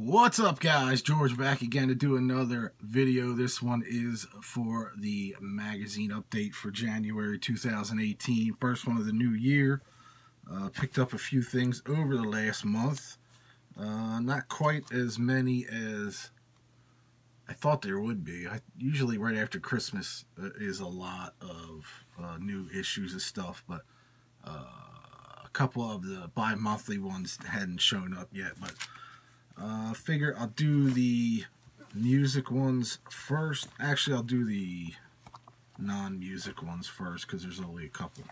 What's up, guys? George back again to do another video. This one is for the magazine update for January 2018, first one of the new year. Picked up a few things over the last month. Not quite as many as I thought there would be. Usually right after Christmas is a lot of new issues and stuff, but a couple of the bi-monthly ones hadn't shown up yet, but figure I'll do the music ones first. Actually, I'll do the non-music ones first because there's only a couple.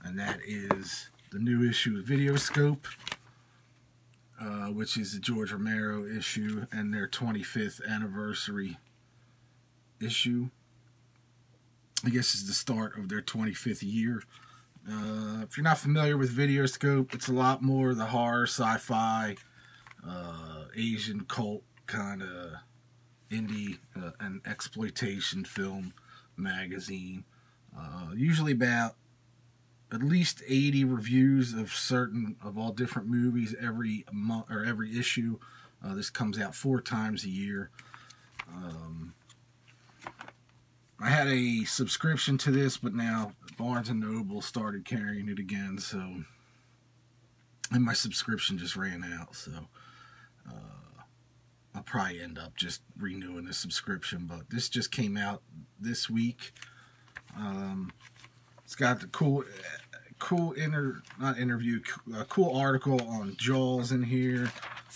And that is the new issue of Videoscope, which is the George Romero issue and their 25th anniversary issue. I guess is the start of their 25th year. If you're not familiar with Videoscope, it's a lot more the horror, sci-fi, Asian cult kind of indie and exploitation film magazine. Usually about at least 80 reviews of all different movies every month or every issue. This comes out 4 times a year. I had a subscription to this, but now Barnes & Noble started carrying it again, and my subscription just ran out, so I'll probably end up just renewing the subscription. But this just came out this week. It's got the cool article on Jaws in here,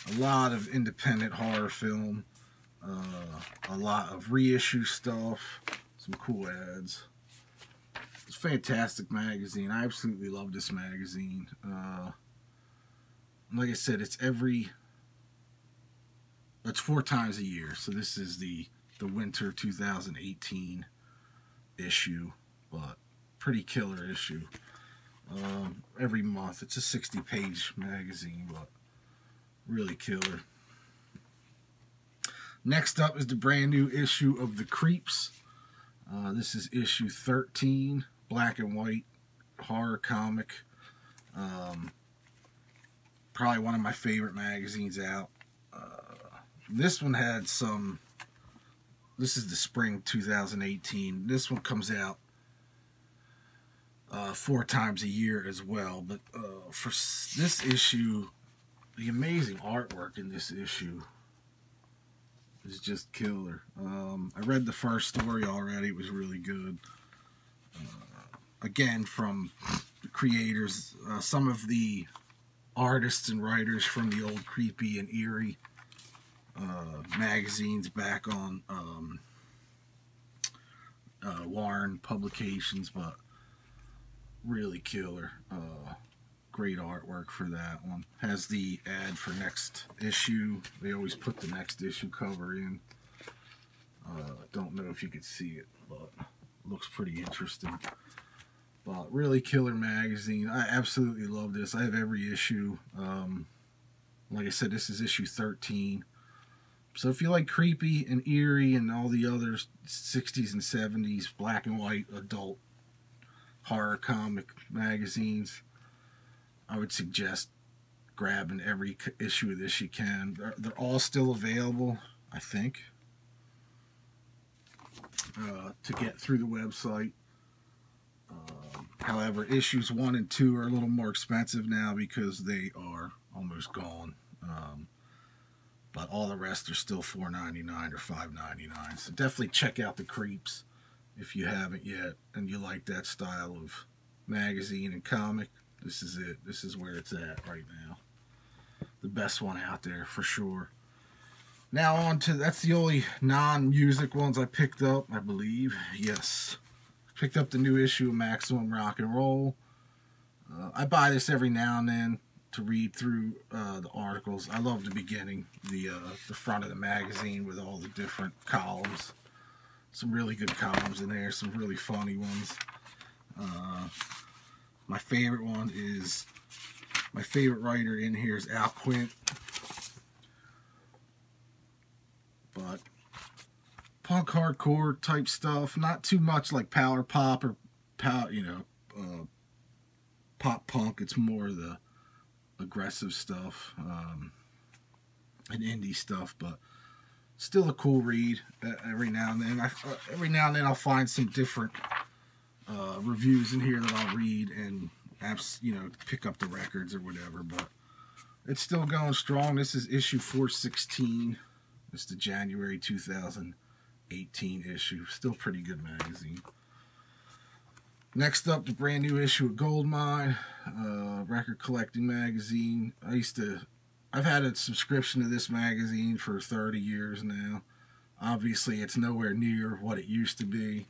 a lot of independent horror film, a lot of reissue stuff, some cool ads. It's a fantastic magazine. I absolutely love this magazine. Like I said, it's 4 times a year. So this is the winter 2018 issue, but pretty killer issue. Every month. It's a 60-page magazine, but really killer. Next up is the brand new issue of The Creeps. This is issue 13, black and white horror comic. Probably one of my favorite magazines out. This one had this is the spring 2018. This one comes out 4 times a year as well. But for this issue, the amazing artwork in this issue is just killer. I read the first story already. It was really good. Again, from the creators, some of the artists and writers from the old Creepy and Eerie magazines back on Warren Publications, but really killer. Great artwork for that one. Has the ad for next issue. They always put the next issue cover in. Don't know if you could see it, but it looks pretty interesting. But really killer magazine. I absolutely love this. I have every issue. Like I said, this is issue 13. So if you like Creepy and Eerie and all the other 60s and 70s black and white adult horror comic magazines, I would suggest grabbing every issue of this you can. They're all still available, I think, to get through the website. However, issues 1 and 2 are a little more expensive now because they are almost gone. But all the rest are still $4.99 or $5.99. So definitely check out The Creeps if you haven't yet and you like that style of magazine and comic. This is it. This is where it's at right now. The best one out there for sure. Now on to, that's the only non-music ones I picked up, I believe. Yes. Picked up the new issue of Maximum Rock and Roll. I buy this every now and then to read through the articles. I love the beginning, the front of the magazine with all the different columns. Some really good columns in there, some really funny ones. My favorite one is, my favorite writer in here is Al Quint. But punk hardcore type stuff, not too much like power pop or pop punk. It's more the aggressive stuff. and indie stuff, but still a cool read. Every now and then, I'll find some different reviews in here that I'll read and pick up the records or whatever. But it's still going strong. This is issue 416. It's the January 2018 issue. Still pretty good magazine. Next up, the brand new issue of Goldmine, record collecting magazine. I've had a subscription to this magazine for 30 years now. Obviously, it's nowhere near what it used to be.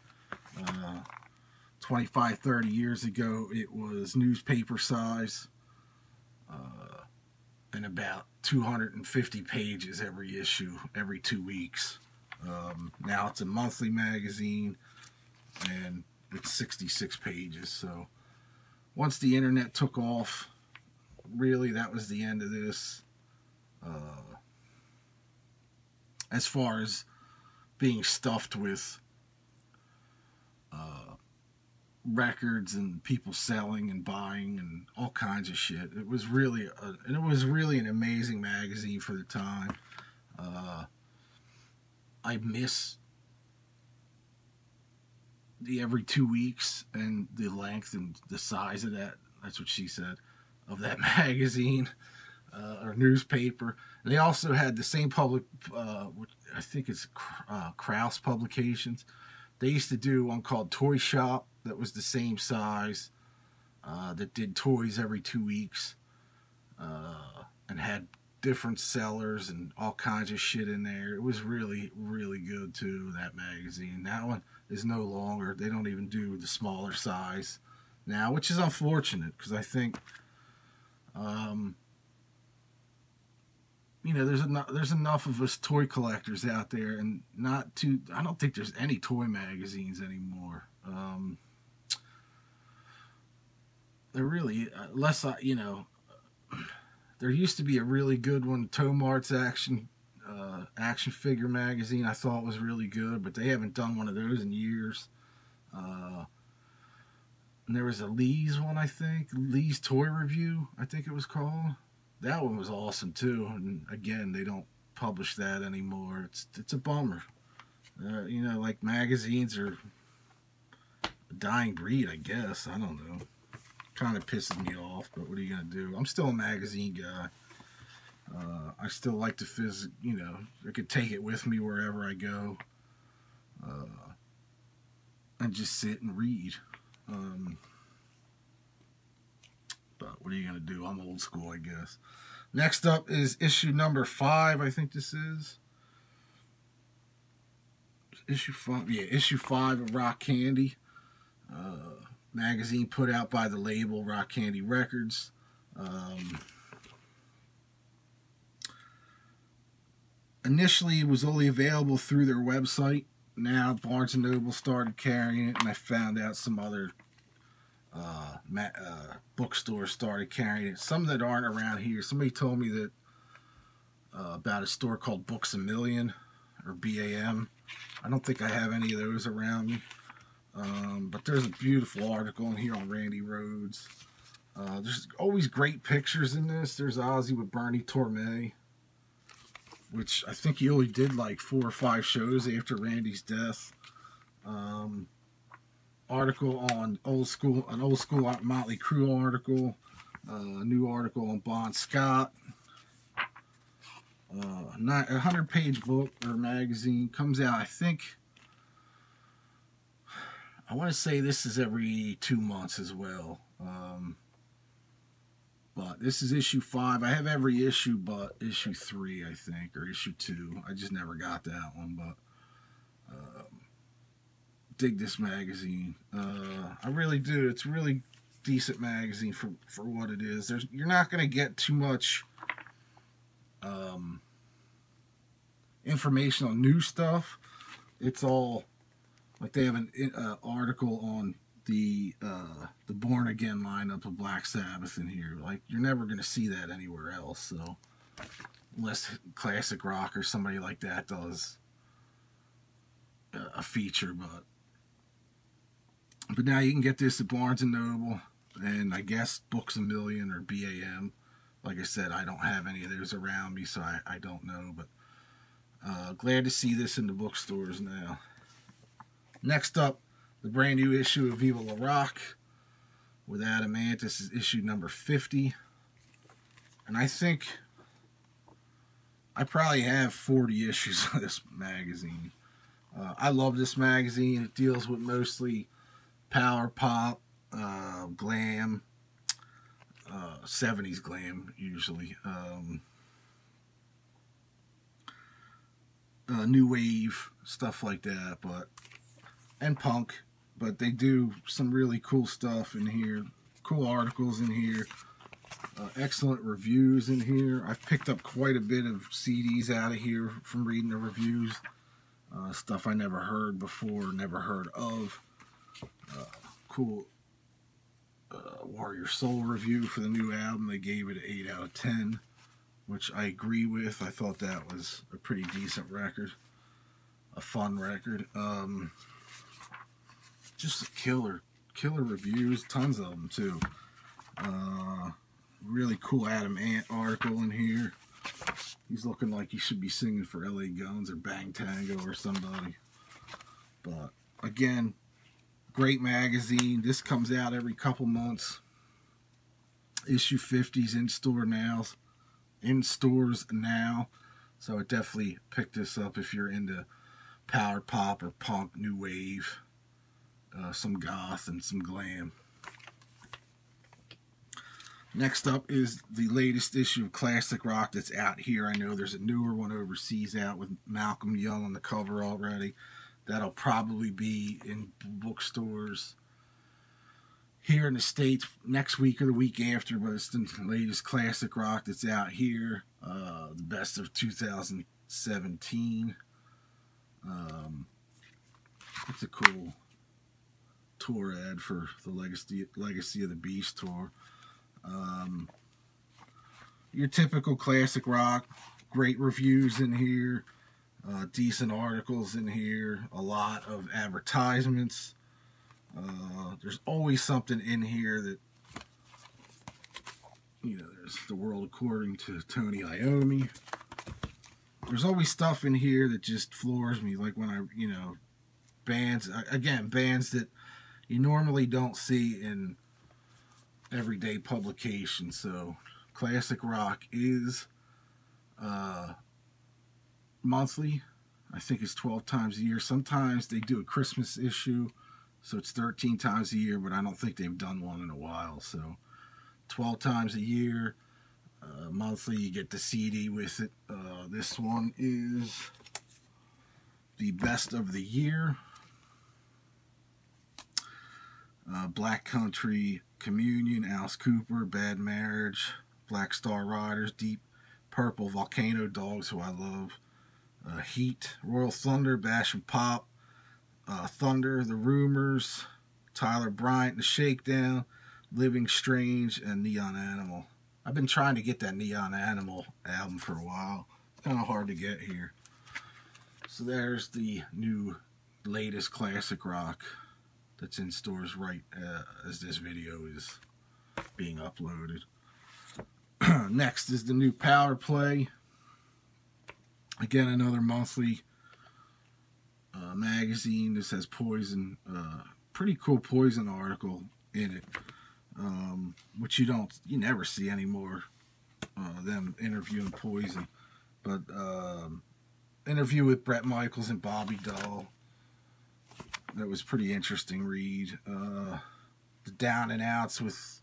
25, 30 years ago, it was newspaper size and about 250 pages every issue, every 2 weeks. Now it's a monthly magazine, and it's 66 pages. So once the internet took off, really, that was the end of this. As far as being stuffed with records and people selling and buying and all kinds of shit, it was really an amazing magazine for the time. I miss the every 2 weeks and the length and the size of that. That's what she said, of that magazine. Or newspaper. And they also had the same public, I think it's Krause Publications. They used to do one called Toy Shop that was the same size, that did toys every 2 weeks, and had different sellers and all kinds of shit in there. It was really, really good too, that magazine. That one is no longer. They don't even do the smaller size now, which is unfortunate, because I think there's enough of us toy collectors out there, and I don't think there's any toy magazines anymore. They're really, there used to be a really good one, Tomart's action figure magazine. I thought was really good, but they haven't done one of those in years. And there was a Lee's one, I think, Lee's Toy Review, I think it was called. That one was awesome too, and again, they don't publish that anymore. It's a bummer. Like magazines are a dying breed, I guess. I don't know. Kind of pisses me off, but what are you gonna do? I'm still a magazine guy. I still like to I could take it with me wherever I go, and just sit and read. But what are you going to do? I'm old school, I guess. Next up is issue number 5, I think this is. Issue 5. Yeah, issue 5 of Rock Candy. Magazine put out by the label Rock Candy Records. Initially, it was only available through their website. Now, Barnes & Noble started carrying it, and I found out some other bookstores started carrying it. Some that aren't around here. Somebody told me that about a store called Books A Million, or BAM. I don't think I have any of those around me. But there's a beautiful article in here on Randy Rhoads. There's always great pictures in this. There's Ozzy with Bernie Torme, which I think he only did like 4 or 5 shows after Randy's death. Article on an old school Motley Crue article, a new article on Bon Scott, a 100-page book or magazine. Comes out, I want to say this is every 2 months as well. But this is issue 5. I have every issue but issue 3, I think, or issue 2. I just never got that one, but dig this magazine. I really do. It's a really decent magazine for what it is. You're not going to get too much information on new stuff. It's all like they have an article on the Born Again lineup of Black Sabbath in here. Like, you're never going to see that anywhere else. So unless Classic Rock or somebody like that does a feature, but now you can get this at Barnes & Noble, and I guess Books A Million or BAM. Like I said, I don't have any of those around me, so I don't know. But glad to see this in the bookstores now. Next up, the brand new issue of Viva La Rock with Adamantis is issue number 50. And I think I probably have 40 issues of this magazine. I love this magazine. It deals with mostly power pop, glam, 70s glam usually, new wave, stuff like that, and punk. But they do some really cool stuff in here, cool articles in here, excellent reviews in here. I've picked up quite a bit of CDs out of here from reading the reviews, stuff I never heard before, never heard of. Cool Warrior Soul review for the new album. They gave it an 8 out of 10, which I agree with. I thought that was a pretty decent record, a fun record. Just killer reviews, tons of them too. Really cool Adam Ant article in here. He's looking like he should be singing for LA Guns or Bang Tango or somebody. But again, great magazine. This comes out every couple months. Issue 50's in stores now. So I definitely pick this up if you're into power pop or punk, new wave, some goth and some glam. Next up is the latest issue of Classic Rock that's out here. I know there's a newer one overseas out with Malcolm Young on the cover already. That'll probably be in bookstores here in the States next week or the week after, but it's the latest Classic Rock that's out here. The best of 2017. It's a cool tour ad for the Legacy of the Beast tour. Your typical Classic Rock, great reviews in here, decent articles in here, a lot of advertisements. There's always something in here that, there's The World According to Tony Iommi. There's always stuff in here that just floors me, like when bands that you normally don't see in everyday publication. So Classic Rock is monthly. I think it's 12 times a year. Sometimes they do a Christmas issue, so it's 13 times a year, but I don't think they've done one in a while. So 12 times a year, monthly, you get the CD with it. This one is the best of the year. Black Country Communion, Alice Cooper, Bad Marriage, Black Star Riders, Deep Purple, Volcano Dogs, who I love, Heat, Royal Thunder, Bash and Pop, Thunder, The Rumors, Tyler Bryant, The Shakedown, Living Strange, and Neon Animal. I've been trying to get that Neon Animal album for a while. It's kind of hard to get here. So there's the new latest Classic Rock that's in stores right as this video is being uploaded. Next is the new Power Play. Again, another monthly magazine. This has Poison, pretty cool Poison article in it, which you never see anymore. Them interviewing Poison, but interview with Bret Michaels and Bobby Dahl. That was pretty interesting read. The Down and Outs with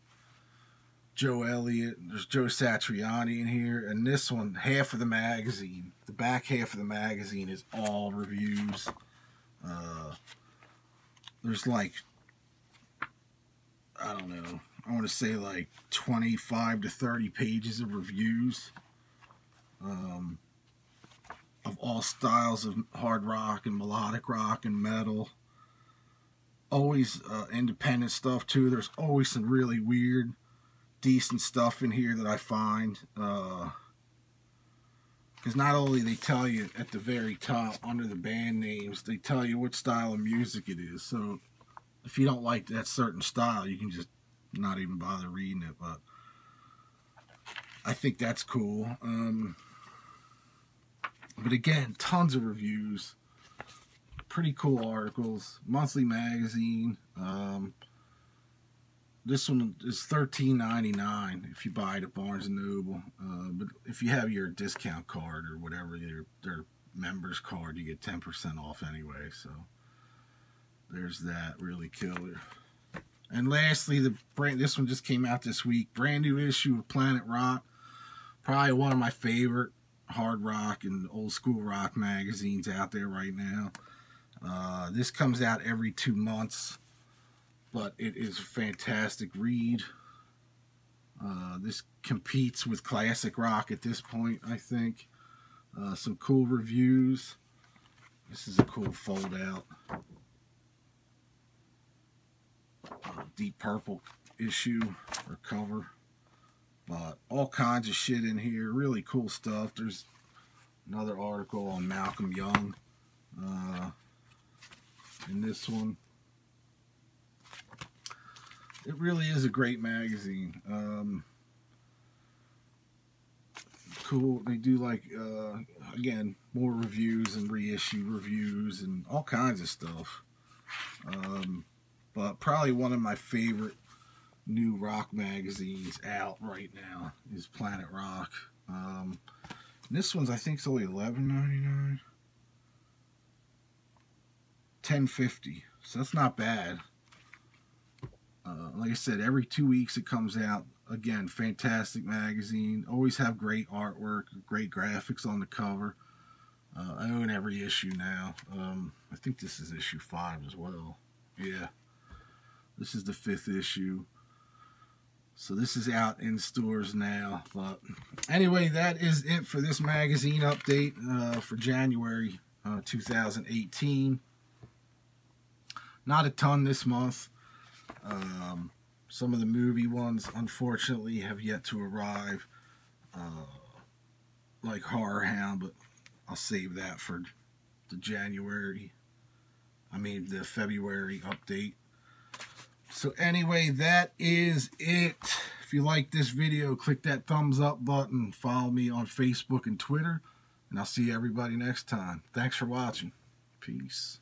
Joe Elliott. There's Joe Satriani in here. And this one, half of the magazine, the back half of the magazine is all reviews. There's like, I don't know, I want to say like 25 to 30 pages of reviews. Of all styles of hard rock and melodic rock and metal. Always independent stuff too. There's always some really weird, decent stuff in here that I find. Because not only they tell you at the very top under the band names, they tell you what style of music it is. So if you don't like that certain style, you can just not even bother reading it. But I think that's cool. But again, tons of reviews. Pretty cool articles. Monthly magazine. This one is $13.99 if you buy it at Barnes & Noble. But if you have your discount card or whatever, their members card, you get 10% off anyway. So there's that. Really killer. And lastly, this one just came out this week. Brand new issue of Planet Rock. Probably one of my favorite hard rock and old school rock magazines out there right now. This comes out every 2 months, but it is a fantastic read. This competes with classic rock at this point, I think. Some cool reviews. This is a cool fold out. Deep Purple issue or cover. But all kinds of shit in here. Really cool stuff. There's another article on Malcolm Young in this one. It really is a great magazine. Cool. They do like, again, more reviews and reissue reviews and all kinds of stuff. But probably one of my favorite new rock magazines out right now is Planet Rock. This one's, I think, it's only $11.99. $10.50. So that's not bad. Like I said, every 2 weeks it comes out. Again, fantastic magazine. Always have great artwork, great graphics on the cover. I own every issue now. I think this is issue 5 as well. Yeah. This is the 5th issue. So this is out in stores now. But anyway, that is it for this magazine update for January 2018. Not a ton this month. Some of the movie ones, unfortunately, have yet to arrive. Like Horror Hound, but I'll save that for the the February update. So anyway, that is it. If you like this video, click that thumbs up button. Follow me on Facebook and Twitter. And I'll see everybody next time. Thanks for watching. Peace.